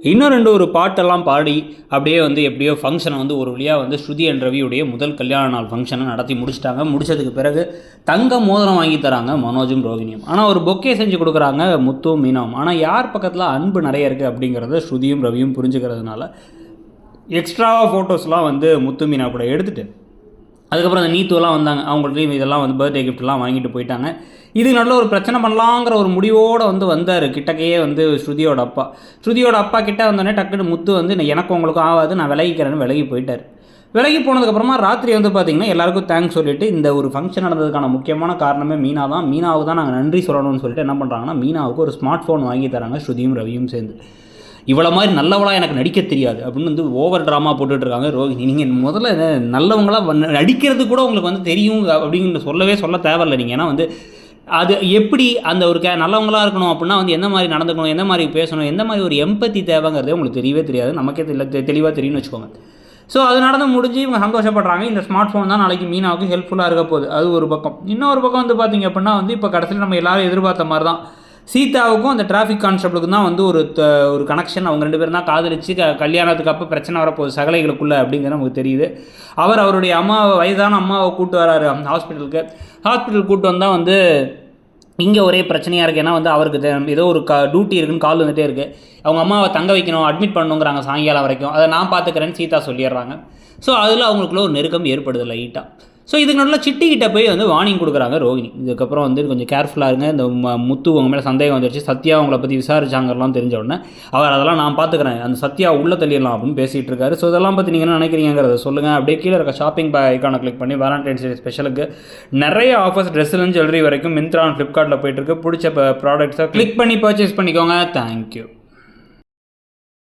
இன்னும் ஒரு பாட்டெல்லாம் பாடி அப்படியே வந்து எப்படியோ ஃபங்க்ஷனை வந்து ஒரு வழியாக வந்து ஸ்ருதி அண்ட் ரவியுடைய முதல் கல்யாண நாள் ஃபங்க்ஷனை நடத்தி முடிச்சிட்டாங்க. முடிச்சதுக்கு பிறகு தங்க மோதிரம் வாங்கி தராங்க மனோஜும் ரோகிணியும். ஆனால் ஒரு பொக்கே செஞ்சு கொடுக்குறாங்க முத்துவும் மீனாவும். ஆனால் யார் பக்கத்தில் அன்பு நிறைய இருக்குது அப்படிங்கிறத ஸ்ருதியும் ரவியும் புரிஞ்சுக்கிறதுனால எக்ஸ்ட்ராவாக ஃபோட்டோஸ்லாம் வந்து முத்து மீனா கூட எடுத்துகிட்டு அதுக்கப்புறம் அந்த நீத்துவெல்லாம் வந்தாங்க. அவங்கள்ட்டையும் இதெல்லாம் வந்து பர்த்டே கிஃப்ட்லாம் வாங்கிட்டு போயிட்டாங்க. இது நல்ல ஒரு பிரச்சனை பண்ணலாங்கிற ஒரு முடிவோடு வந்து வந்தார் கிட்டக்கையே வந்து ஸ்ருதியோட அப்பா கிட்டே வந்தோடனே டக்குன்னு முத்து வந்து எனக்கு உங்களுக்கும் ஆகாது, நான் விலகிக்கிறேன்னு விலகி போயிட்டார். விலகி போனதுக்கப்புறமா ராத்திரி வந்து பார்த்திங்கன்னா எல்லாருக்கும் தேங்க்ஸ் சொல்லிவிட்டு இந்த ஒரு ஃபங்க்ஷன் நடந்ததுக்கான முக்கியமான காரணமே மீனாவுக்கு தான் நாங்கள் நன்றி சொல்லணும்னு சொல்லிட்டு என்ன பண்ணுறாங்கன்னா மீனாவுக்கு ஒரு ஸ்மார்ட் ஃபோன் வாங்கி தராங்க ஸ்ருதியும் ரவியும் சேர்ந்து. இவ்வளோ மாதிரி நல்லவளாக எனக்கு நடிக்க தெரியாது அப்படின்னு வந்து ஓவர் ட்ராமா போட்டுட்ருக்காங்க ரோஹிணி. நீங்கள் முதல்ல நல்லவங்களாக நடிக்கிறது கூட உங்களுக்கு வந்து தெரியும் அப்படிங்கிற சொல்ல தேவையில்லை நீங்கள். ஏன்னா வந்து அது எப்படி அந்த ஒரு நல்லவங்களாக இருக்கணும் அப்படின்னா வந்து எந்த மாதிரி நடந்துக்கணும், எந்த மாதிரி பேசணும், எந்த மாதிரி ஒரு எம்பத்தி தேவைங்கிறதே உங்களுக்கு தெரியவே தெரியாது. நமக்கே தெளிவாக தெரியும்னு வச்சுக்கோங்க. ஸோ அது நடந்து முடிஞ்சு இவங்க சந்தோஷப்படுறாங்க. இந்த ஸ்மார்ட் ஃபோன் தான் நாளைக்கு மீனாவுக்கு ஹெல்ப்ஃபுல்லாக இருக்க போகுது. அது ஒரு பக்கம். இன்னொரு பக்கம் வந்து பார்த்திங்க அப்படின்னா வந்து இப்போ கடைசியில் நம்ம எல்லோரும் எதிர்பார்த்த மாதிரி தான் சீதாவுக்கும் அந்த டிராஃபிக் கான்ஸ்டபிளுக்கும் தான் வந்து ஒரு கனெக்ஷன். அவங்க 2 பேரும் தான் காதலிச்சு கல்யாணத்துக்கு அப்போ பிரச்சனை வரப்போகுது சகலைகளுக்குள்ளே அப்படிங்கிறது நமக்கு தெரியுது. அவருடைய வயதான அம்மாவை கூப்பிட்டு வராரு ஹாஸ்பிட்டலுக்கு கூப்பிட்டு வந்தால் வந்து இங்கே ஒரே பிரச்சனையாக இருக்குது. ஏன்னா வந்து அவருக்கு ஏதோ ஒரு டியூட்டி இருக்குன்னு கால் வந்துகிட்டே இருக்குது. அவங்க அம்மாவை தங்க வைக்கணும், அட்மிட் பண்ணணுங்கிறாங்க சாயங்காலம் வரைக்கும். அதை நான் பார்த்துக்கிறேன்னு சீதா சொல்லிடுறாங்க. ஸோ அதில் அவங்களுக்குள்ள ஒரு நெருக்கம் ஏற்படுது லைட்டாக. ஸோ இதுக்கு நல்லா சிட்டிக்கிட்ட போய் வந்து வார்னிங் கொடுக்குறாங்க ரோஹிணி. இதுக்கப்புறம் வந்து கொஞ்சம் கேர்ஃபுல்லாக இருங்க, இந்த முத்து உங்கள் மேலே சந்தேகம் வந்துருச்சு, சத்யா அவங்கள பற்றி விசாரிச்சாங்கலாம் தெரிஞ்ச உடனே அதெல்லாம் நான் பார்த்துக்கிறேன், அந்த சத்யா உள்ளே தள்ளிடலாம் அப்படின்னு பேசிகிட்டு இருக்காரு. ஸோ இதெல்லாம் பற்றி நீங்கள் என்ன நினைக்கிறீங்கிறத சொல்லுங்கள். அப்படியே கீழே இருக்க ஷாப்பிங் ஐக்கானை கிளிக் பண்ணி வேலண்டைன்ஸ் டே ஸ்பெஷலுக்கு நிறைய ஆஃபர்ஸ் ட்ரெஸ்ஸுலேருந்து ஜுவல்லரி வரைக்கும் மிந்த்ரா ஃப்ளிப்கார்ட்டில் போயிட்டுருக்கு. பிடிச்ச ப்ராடக்ட்ஸை கிளிக் பண்ணி பர்ச்சேஸ் பண்ணிக்கோங்க. தேங்க்யூ.